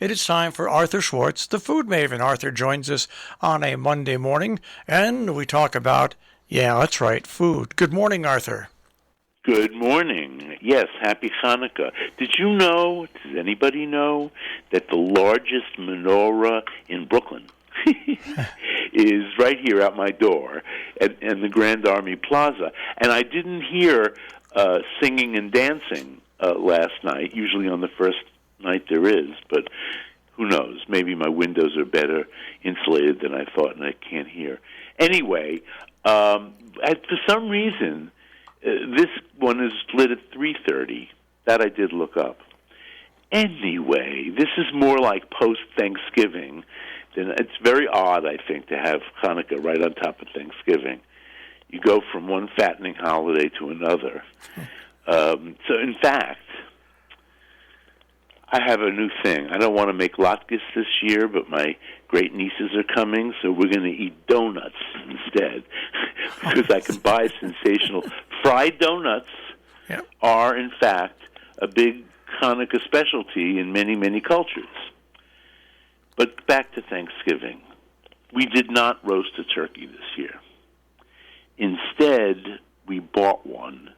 It is time for Arthur Schwartz, the food maven. Arthur joins us on a Monday morning, and we talk about, yeah, that's right, food. Good morning, Arthur. Good morning. Yes, happy Hanukkah. Did you know, does anybody know, that the largest menorah in Brooklyn is right here out my door at the Grand Army Plaza? And I didn't hear singing and dancing last night. Usually on the first night there is, but who knows? Maybe my windows are better insulated than I thought and I can't hear. Anyway, for some reason, this one is lit at 3:30. That I did look up. Anyway, this is more like post-Thanksgiving. It's very odd, I think, to have Hanukkah right on top of Thanksgiving. You go from one fattening holiday to another. So, in fact, I have a new thing. I don't want to make latkes this year, but my great nieces are coming, so we're going to eat donuts instead, because I can buy sensational fried donuts. Yep. Are in fact a big Hanukkah specialty in many, many cultures. But back to Thanksgiving, we did not roast a turkey this year. Instead, we bought one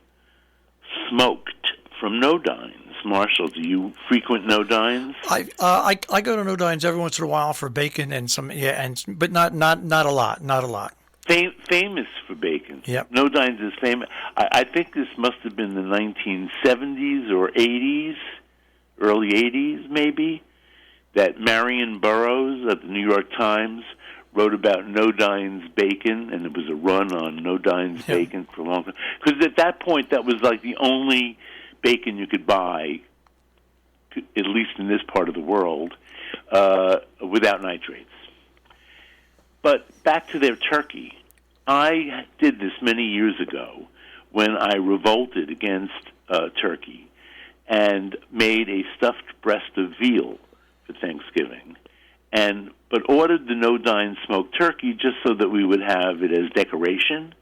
smoked from No Dines. Marshall, do you frequent No Dines? I go to No Dines every once in a while for bacon and some but not a lot. Famous for bacon. Yep. No Dines is famous. I think this must have been the 1970s or 80s, early 80s maybe, that Marion Burroughs at the New York Times wrote about No Dines bacon, and there was a run on No Dines bacon for a long time. Because at that point, that was like the only bacon you could buy, at least in this part of the world, without nitrates. But back to their turkey. I did this many years ago when I revolted against turkey and made a stuffed breast of veal for Thanksgiving, but ordered the No Dine smoked turkey just so that we would have it as decoration.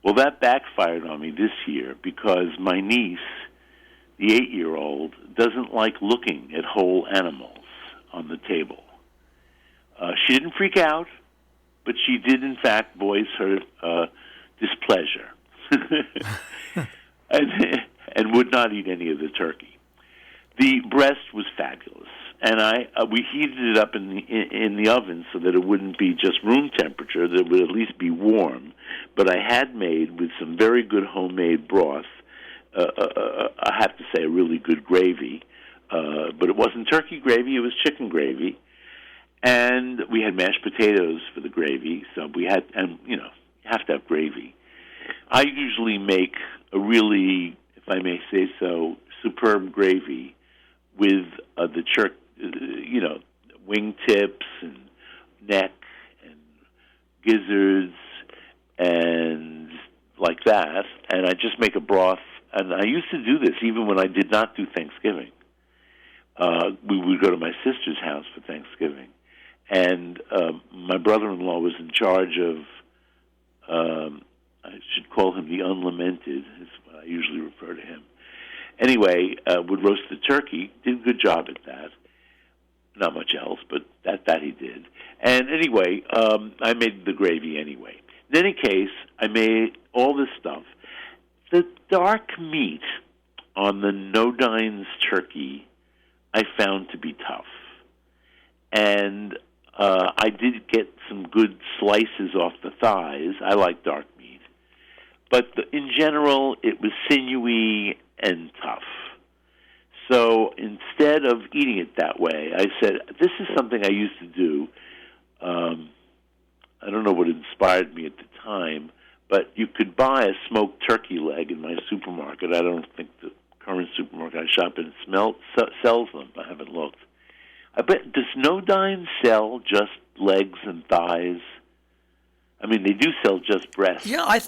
Well, that backfired on me this year because my niece, the 8-year-old, doesn't like looking at whole animals on the table. She didn't freak out, but she did, in fact, voice her displeasure and would not eat any of the turkey. The breast was fabulous, and we heated it up in the oven so that it wouldn't be just room temperature, that it would at least be warm. But I had made, with some very good homemade broth, I have to say a really good gravy, but it wasn't turkey gravy, it was chicken gravy. And we had mashed potatoes for the gravy, so we had, and you have to have gravy. I usually make a really, if I may say so, superb gravy with the wing tips and neck and gizzards and like that, and I just make a broth. And I used to do this even when I did not do Thanksgiving. We would go to my sister's house for Thanksgiving. And my brother-in-law was in charge of, I should call him the unlamented, is what I usually refer to him. Anyway, would roast the turkey, did a good job at that. Not much else, but that he did. And anyway, I made the gravy anyway. In any case, I made all this stuff. The dark meat on the No Dines turkey I found to be tough. And I did get some good slices off the thighs. I like dark meat. But in general, it was sinewy and tough. So instead of eating it that way, I said, this is something I used to do. I don't know what inspired me at the time, but you could buy a smoked turkey leg in my supermarket. I don't think the current supermarket I shop in sells them. I haven't looked. I bet, does No Dine sell just legs and thighs? I mean, they do sell just breasts. Yeah, I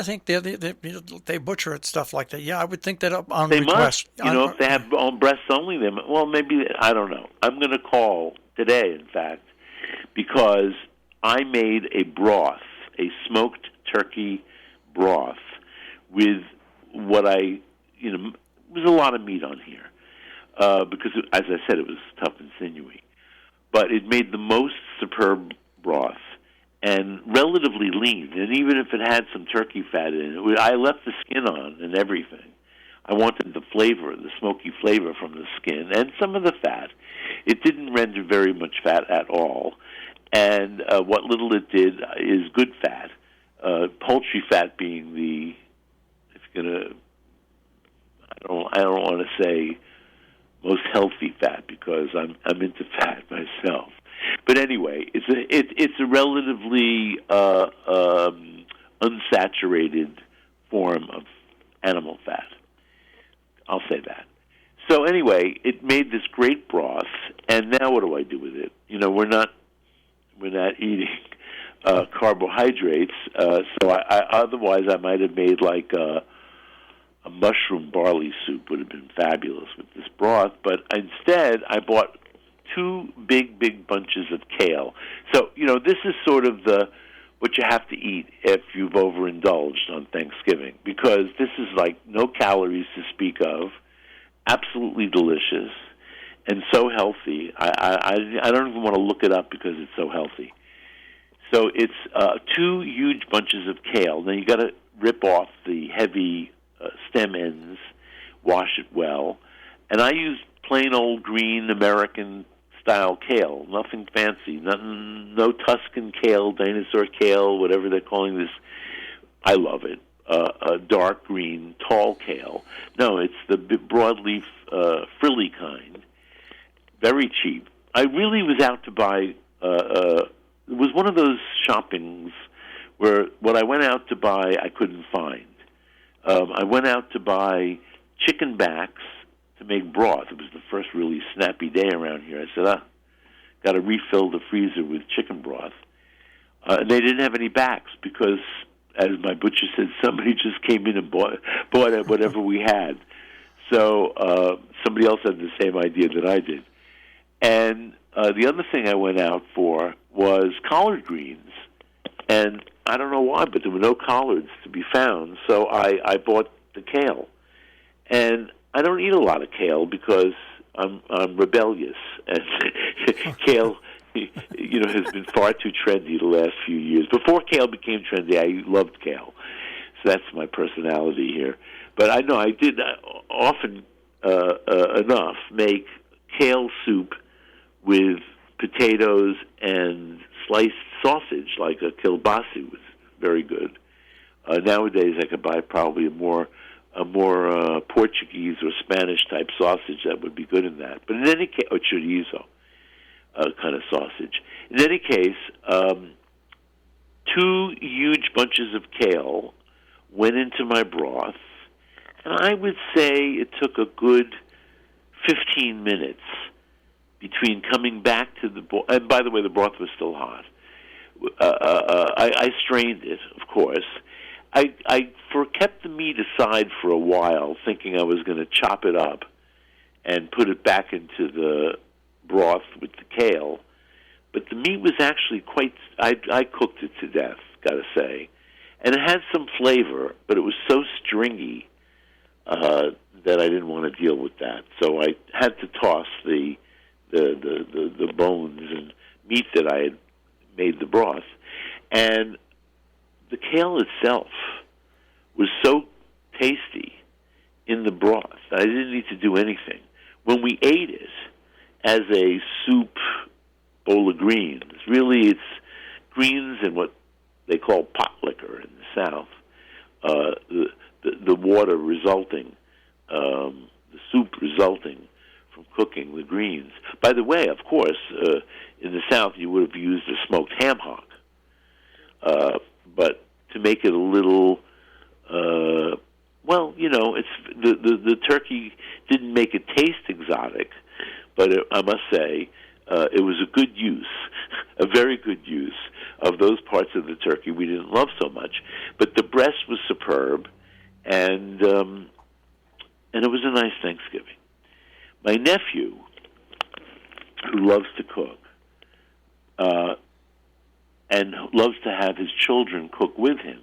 think they butcher it, stuff like that. Yeah, I would think that on they request. Must. If they have breasts only, then maybe, I don't know. I'm going to call today, in fact, because I made a broth, a smoked turkey broth with what it was a lot of meat on here. because, as I said, it was tough and sinewy. But it made the most superb broth and relatively lean. And even if it had some turkey fat in it, I left the skin on and everything. I wanted the flavor, the smoky flavor from the skin, and some of the fat. It didn't render very much fat at all. And what little it did is good fat. Poultry fat being the, if you're gonna, I don't want to say most healthy fat because I'm into fat myself. But anyway, it's a relatively unsaturated form of animal fat. I'll say that. So anyway, it made this great broth, and now what do I do with it? You know, we're not eating carbohydrates, so I otherwise I might have made like a mushroom barley soup would have been fabulous with this broth, but instead I bought 2 big bunches of kale. So, you know, this is sort of what you have to eat if you've overindulged on Thanksgiving, because this is like no calories to speak of, absolutely delicious, and so healthy. I don't even want to look it up because it's so healthy. So it's 2 huge bunches of kale. Now you got to rip off the heavy stem ends, wash it well, and I use plain old green American style kale, nothing fancy, no Tuscan kale, dinosaur kale, whatever they're calling this. I love it. A dark green, tall kale. No, it's the broadleaf, frilly kind. Very cheap. I really was out to buy. It was one of those shoppings where what I went out to buy I couldn't find. I went out to buy chicken backs to make broth. It was the first really snappy day around here. I said, got to refill the freezer with chicken broth. And they didn't have any backs because, as my butcher said, somebody just came in and bought whatever we had. So somebody else had the same idea that I did. And the other thing I went out for was collard greens. And I don't know why, but there were no collards to be found, so I bought the kale. And I don't eat a lot of kale because I'm rebellious. And kale, you know, has been far too trendy the last few years. Before kale became trendy, I loved kale. So that's my personality here. But I know I did often enough make kale soup with potatoes and sliced sausage, like a kielbasa was very good. Nowadays, I could buy probably a more Portuguese or Spanish type sausage that would be good in that. But in any case, or chorizo kind of sausage. In any case, 2 huge bunches of kale went into my broth, and I would say it took a good 15 minutes between coming back to the broth. And by the way, the broth was still hot. I strained it, of course. I kept the meat aside for a while, thinking I was going to chop it up and put it back into the broth with the kale. But the meat was actually I cooked it to death, got to say. And it had some flavor, but it was so stringy that I didn't want to deal with that. So I had to toss the bones and meat that I had made the broth. And the kale itself was so tasty in the broth that I didn't need to do anything. When we ate it as a soup bowl of greens, really it's greens and what they call pot liquor in the South, the water resulting, the soup resulting from cooking the greens. By the way, of course, in the South you would have used a smoked ham hock. But to make it a little, well, you know, it's the turkey didn't make it taste exotic, but I must say it was a good use, a very good use of those parts of the turkey we didn't love so much. But the breast was superb, and it was a nice Thanksgiving. My nephew, who loves to cook, and loves to have his children cook with him,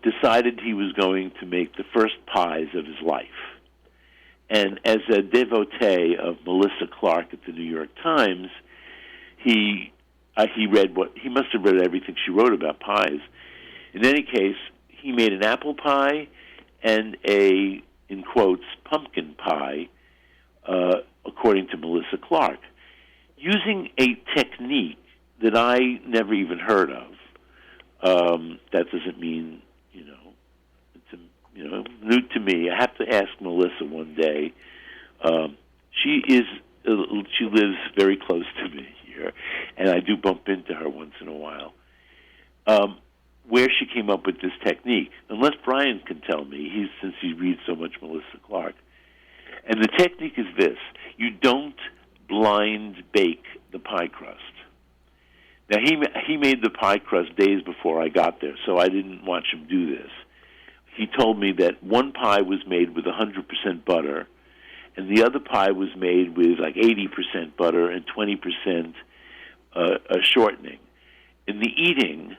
decided he was going to make the first pies of his life. And as a devotee of Melissa Clark at the New York Times, he must have read everything she wrote about pies. In any case, he made an apple pie and a, in quotes, pumpkin pie, according to Melissa Clark, using a technique that I never even heard of. That doesn't mean, it's new to me. I have to ask Melissa one day. She lives very close to me here, and I do bump into her once in a while. Where she came up with this technique, unless Brian can tell me, since he reads so much Melissa Clark. And the technique is this: you don't blind bake the pie crust. Now, he made the pie crust days before I got there, so I didn't watch him do this. He told me that one pie was made with 100% butter, and the other pie was made with like 80% butter and 20% shortening. In the eating,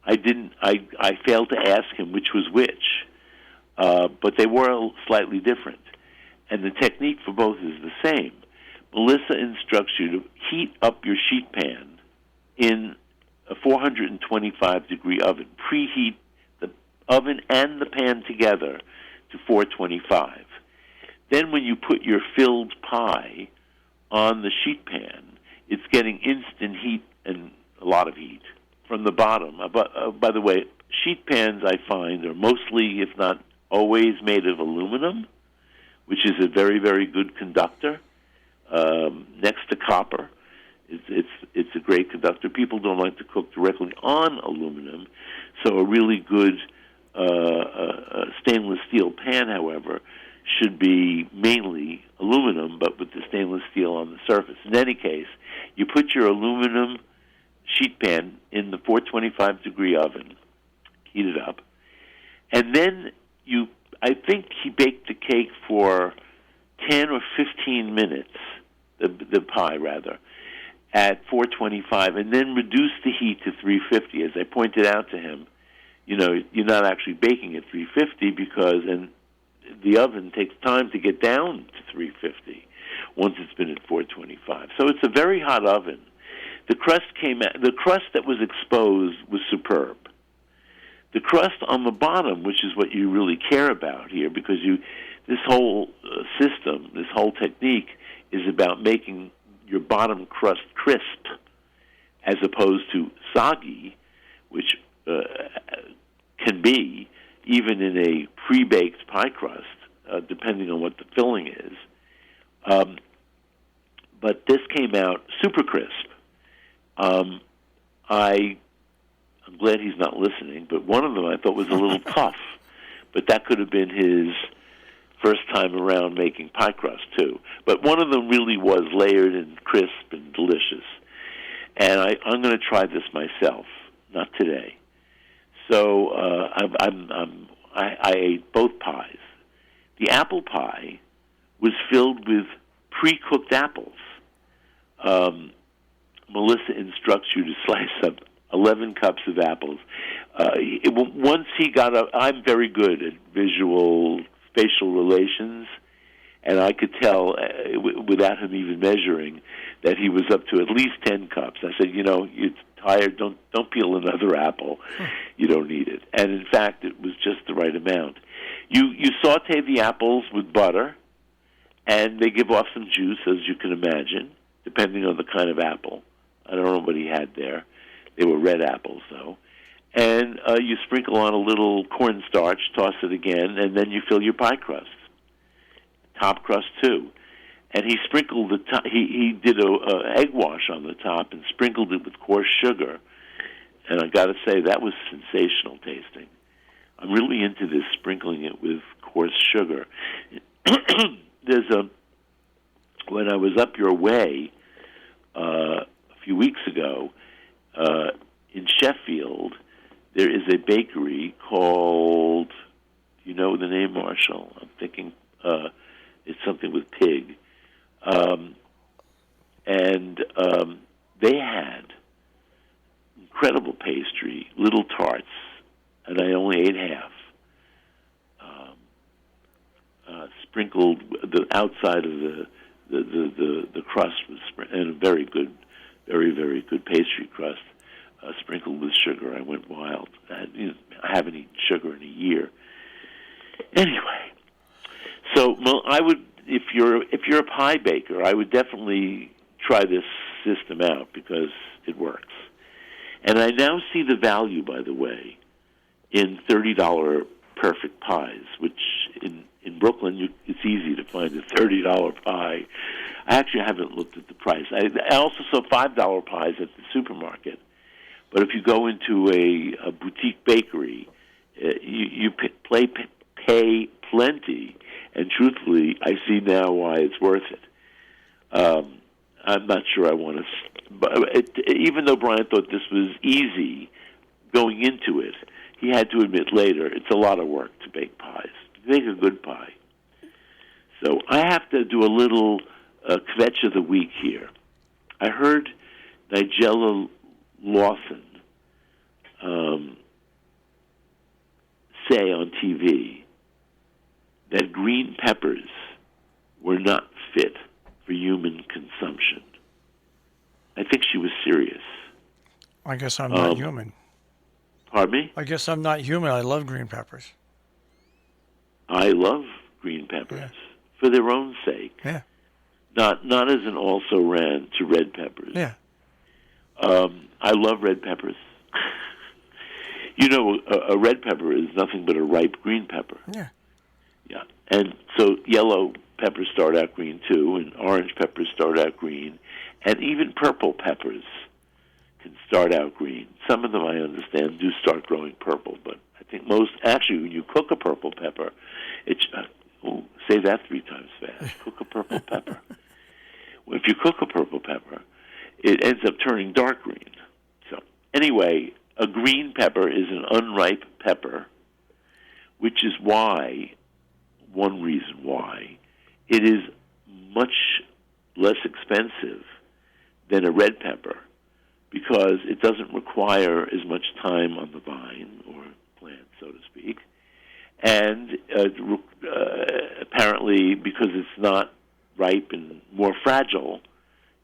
I failed to ask him which was which, but they were slightly different. And the technique for both is the same. Melissa instructs you to heat up your sheet pan in a 425-degree oven. Preheat the oven and the pan together to 425. Then when you put your filled pie on the sheet pan, it's getting instant heat and a lot of heat from the bottom. By the way, sheet pans, I find, are mostly, if not always, made of aluminum, which is a very, very good conductor, next to copper. It's a great conductor. People don't like to cook directly on aluminum, so a really good stainless steel pan, however, should be mainly aluminum, but with the stainless steel on the surface. In any case, you put your aluminum sheet pan in the 425-degree oven, heat it up, and then I think he baked the cake for 10 or 15 minutes, the pie rather, at 425, and then reduced the heat to 350. As I pointed out to him, you're not actually baking at 350 because the oven takes time to get down to 350 once it's been at 425. So it's a very hot oven. The crust that was exposed was superb. The crust on the bottom, which is what you really care about here, because this whole system, this whole technique is about making your bottom crust crisp as opposed to soggy, which can be even in a pre-baked pie crust, depending on what the filling is. But this came out super crisp. I'm glad he's not listening, but one of them I thought was a little tough. But that could have been his first time around making pie crust, too. But one of them really was layered and crisp and delicious. And I'm going to try this myself, not today. So I ate both pies. The apple pie was filled with pre-cooked apples. Melissa instructs you to slice up 11 cups of apples. Once he got up, I'm very good at spatial relations, and I could tell without him even measuring that he was up to at least 10 cups. I said, you're tired. Don't peel another apple. You don't need it. And in fact, it was just the right amount. You saute the apples with butter, and they give off some juice, as you can imagine, depending on the kind of apple. I don't know what he had there. They were red apples, though. And you sprinkle on a little cornstarch, toss it again, and then you fill your pie crust. Top crust, too. And he sprinkled the top. He did a egg wash on the top and sprinkled it with coarse sugar. And I got to say, that was sensational tasting. I'm really into this, sprinkling it with coarse sugar. When I was up your way a few weeks ago in Sheffield, there is a bakery called, you know the name, Marshall? I'm thinking it's something with pig. They had incredible pastry, little tarts, and I only ate half. sprinkled the outside of the crust was and a very good, very good pastry crust, sprinkled with sugar. I went wild. I haven't eaten sugar in a year. Anyway, so I would, if you're a pie baker, I would definitely try this system out because it works. And I now see the value, by the way, in $30 perfect pies, which in Brooklyn it's easy to find a $30 pie. I actually haven't looked at the price. I also saw $5 pies at the supermarket. But if you go into a boutique bakery, you pay plenty, and truthfully, I see now why it's worth it. I'm not sure I want to... But even though Brian thought this was easy going into it, he had to admit later it's a lot of work to bake pies, to make a good pie. So I have to do a little kvetch of the week here. I heard Nigella Lawson say on TV that green peppers were not fit for human consumption. I think she was serious. I guess I'm not human. Pardon me? I guess I'm not human. I love green peppers. I love green peppers for their own sake. Yeah. Not as an also-ran to red peppers. Yeah. I love red peppers. A red pepper is nothing but a ripe green pepper. Yeah. Yeah. And so yellow peppers start out green too, and orange peppers start out green, and even purple peppers can start out green. Some of them, I understand, do start growing purple, but I think most, actually, when you cook a purple pepper, say that 3 times fast. Cook a purple pepper. If you cook a purple pepper, it ends up turning dark green. So anyway, a green pepper is an unripe pepper, which is one reason why, it is much less expensive than a red pepper because it doesn't require as much time on the vine or plant, so to speak. And apparently, because it's not ripe and more fragile,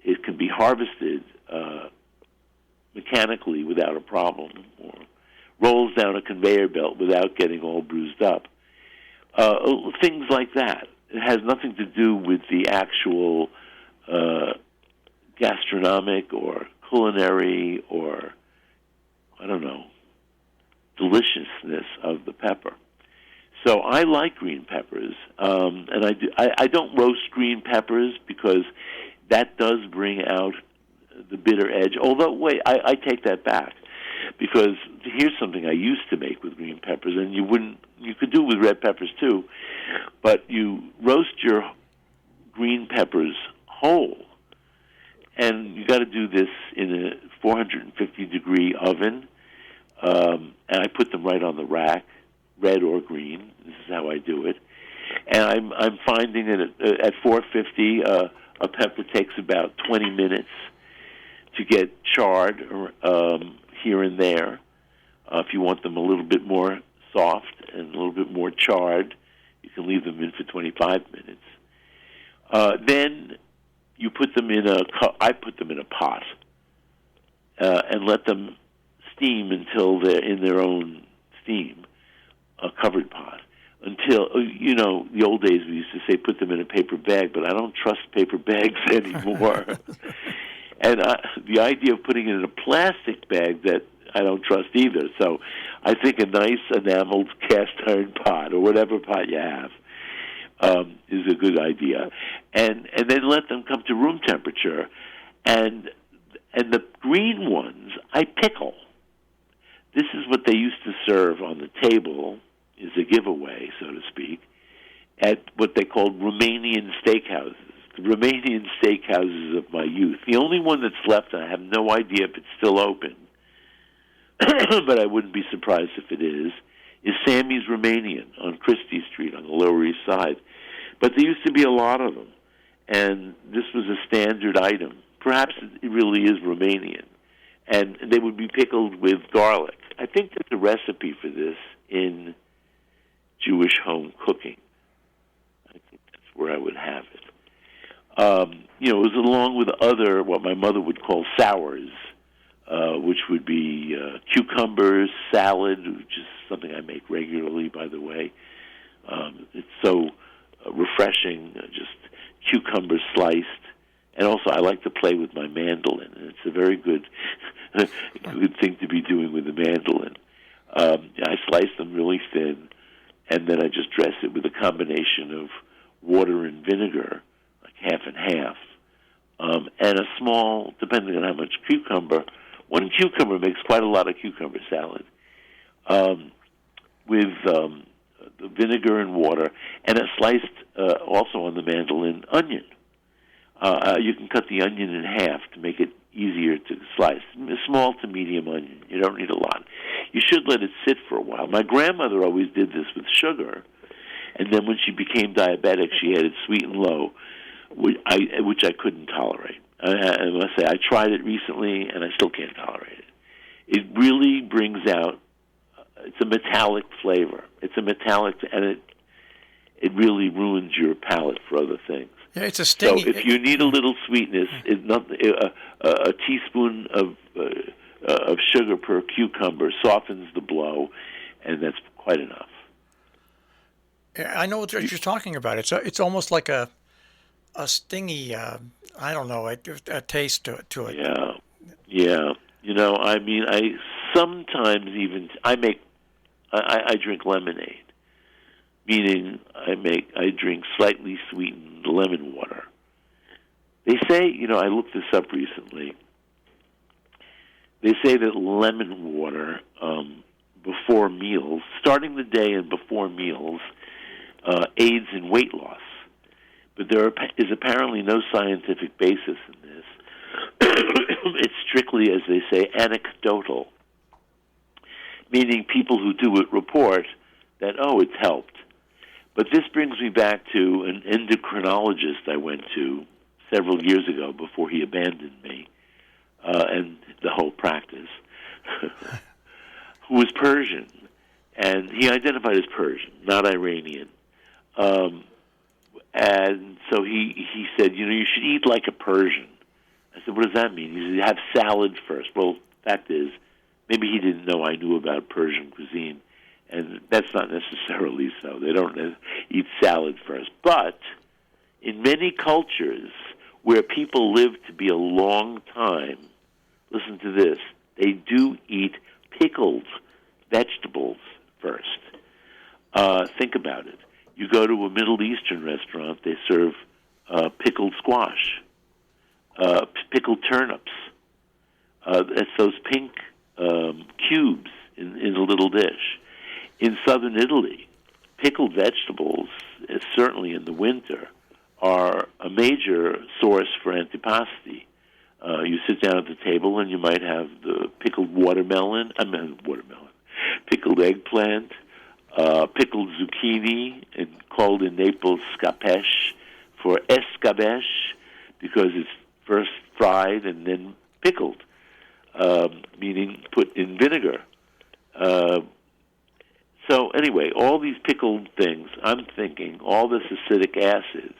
it can be harvested mechanically without a problem, or rolls down a conveyor belt without getting all bruised up. Things like that. It has nothing to do with the actual gastronomic or culinary or, I don't know, deliciousness of the pepper. So I like green peppers, and I don't roast green peppers because that does bring out the bitter edge. Although, wait, I take that back, because here's something I used to make with green peppers, and you could do it with red peppers too, but you roast your green peppers whole, and you got to do this in a 450-degree oven, and I put them right on the rack, red or green. This is how I do it, and I'm finding that at 450, a pepper takes about 20 minutes to get charred here and there. If you want them a little bit more soft and a little bit more charred, you can leave them in for 25 minutes. Then you put them I put them in a pot and let them steam until they're in their own steam, a covered pot. Until, the old days we used to say put them in a paper bag, but I don't trust paper bags anymore. And the idea of putting it in a plastic bag, that I don't trust either. So I think a nice enameled cast iron pot, or whatever pot you have, is a good idea. And then let them come to room temperature. And the green ones, I pickle. This is what they used to serve on the table, is a giveaway, so to speak, at what they called Romanian steakhouses. The Romanian steakhouses of my youth. The only one that's left, and I have no idea if it's still open, but I wouldn't be surprised if it is Sammy's Romanian on Christie Street on the Lower East Side. But there used to be a lot of them, and this was a standard item. Perhaps it really is Romanian. And they would be pickled with garlic. I think there's a recipe for this in Jewish home cooking. I think where I would have it. It was along with other, what my mother would call sours, which would be cucumbers, salad, which is something I make regularly, by the way. It's so refreshing, just cucumber sliced. And also, I like to play with my mandolin, and it's a very good good thing to be doing with the mandolin. I slice them really thin, and then I just dress it with a combination of water and vinegar, like half and half, and a small, depending on how much cucumber. One cucumber makes quite a lot of cucumber salad, with the vinegar and water, and a sliced, also on the mandolin, onion. You can cut the onion in half to make it easier to slice. A small to medium onion. You don't need a lot. You should let it sit for a while. My grandmother always did this with sugar, and then when she became diabetic, she had it sweet and low, which I couldn't tolerate. I must say, I tried it recently, and I still can't tolerate it. It really brings out, it's a metallic flavor. It's a metallic, and it really ruins your palate for other things. Yeah, it's a stingy. So if you need a little sweetness, a teaspoon of sugar per cucumber softens the blow, and that's quite enough. I know what you're talking about. It's almost like a stingy, I don't know, a taste to it. Yeah. I sometimes even I drink lemonade. Meaning I drink slightly sweetened lemon water. They say, I looked this up recently. They say that lemon water before meals, starting the day and before meals, aids in weight loss. But there is apparently no scientific basis in this. It's strictly, as they say, anecdotal. Meaning people who do it report that, it's helped. But this brings me back to an endocrinologist I went to several years ago before he abandoned me and the whole practice, who was Persian. And he identified as Persian, not Iranian. And so he said, you should eat like a Persian. I said, what does that mean? He said, have salad first. Well, fact is, maybe he didn't know I knew about Persian cuisine. And that's not necessarily so. They don't eat salad first. But in many cultures where people live to be a long time, listen to this, they do eat pickled vegetables first. Think about it. You go to a Middle Eastern restaurant, they serve pickled squash, pickled turnips. It's those pink cubes in a little dish. In southern Italy, pickled vegetables, certainly in the winter, are a major source for antipasti. You sit down at the table and you might have the pickled pickled eggplant, pickled zucchini, and called in Naples scapesh for escabeche because it's first fried and then pickled, meaning put in vinegar. So anyway, all these pickled things, I'm thinking all this acidic acid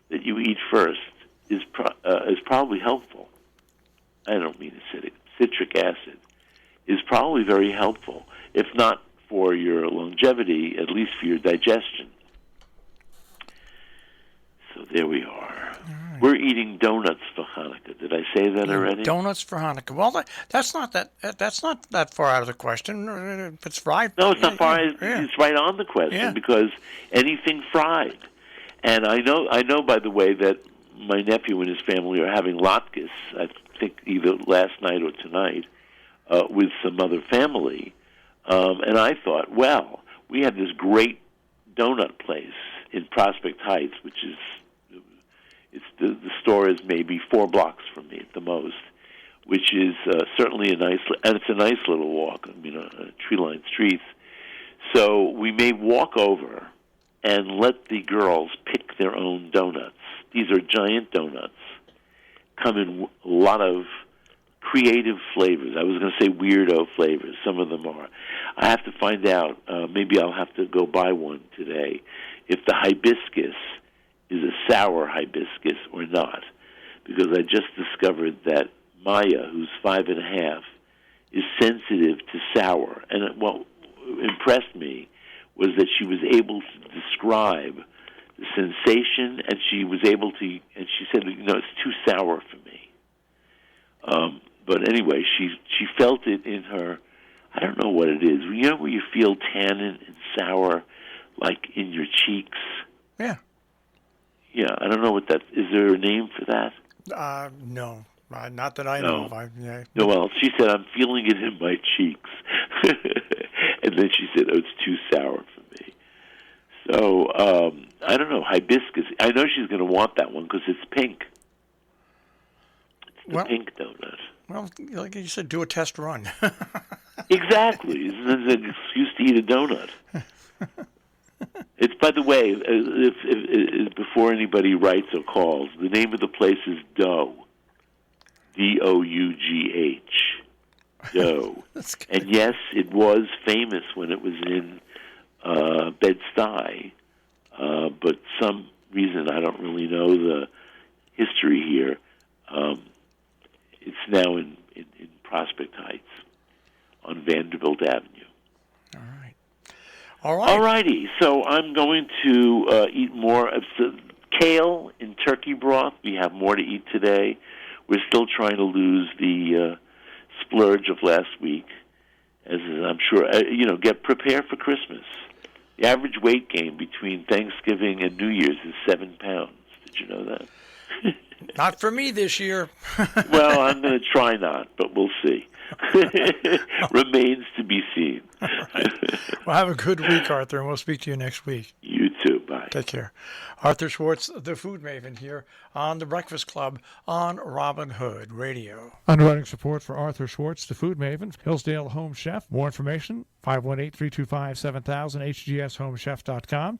that you eat first is probably helpful. I don't mean acidic. Citric acid is probably very helpful, if not for your longevity, at least for your digestion. So there we are. Right. We're eating donuts for Hanukkah. Did I say that already? Donuts for Hanukkah. Well, that's not that far out of the question. It's fried. No, it's not far. It's right on the question because anything fried. And I know. By the way, that my nephew and his family are having latkes. I think either last night or tonight with some other family. And I thought, well, we have this great donut place in Prospect Heights, which is the store is maybe 4 blocks from me at the most, which is certainly and it's a nice little walk. Tree-lined streets. So we may walk over and let the girls pick their own donuts. These are giant donuts, come in a lot of creative flavors. I was going to say weirdo flavors. Some of them are. I have to find out. Maybe I'll have to go buy one today. If the hibiscus is a sour hibiscus or not, because I just discovered that Maya, who's 5.5, is sensitive to sour. And what impressed me was that she was able to describe the sensation, and she was able to, and she said, it's too sour for me. But anyway, she felt it in her, I don't know what it is. You know where you feel tannin and sour, like in your cheeks? Yeah. Yeah, I don't know what that, is there a name for that? No. Not that I know of. No, well, she said, I'm feeling it in my cheeks. And then she said, it's too sour for me. So, I don't know, hibiscus. I know she's going to want that one because it's pink. It's the pink donut. Well, like you said, do a test run. Exactly. It's an excuse to eat a donut. It's, by the way, if before anybody writes or calls, the name of the place is Dough. Dough. Dough. And yes, it was famous when it was in Bed-Stuy, but some reason I don't really know the history here. It's now in Prospect Heights on Vanderbilt Avenue. All right. All righty. So I'm going to eat more of kale in turkey broth. We have more to eat today. We're still trying to lose the splurge of last week, as I'm sure, get prepared for Christmas. The average weight gain between Thanksgiving and New Year's is 7 pounds. Did you know that? Not for me this year. Well, I'm going to try not, but we'll see. Remains to be seen. Right. Well, have a good week, Arthur, and we'll speak to you next week. You too. Bye. Take care. Arthur Schwartz, the Food Maven, here on The Breakfast Club on Robin Hood Radio. Underwriting support for Arthur Schwartz, the Food Maven, Hillsdale Home Chef. More information, 518-325-7000, hgshomechef.com.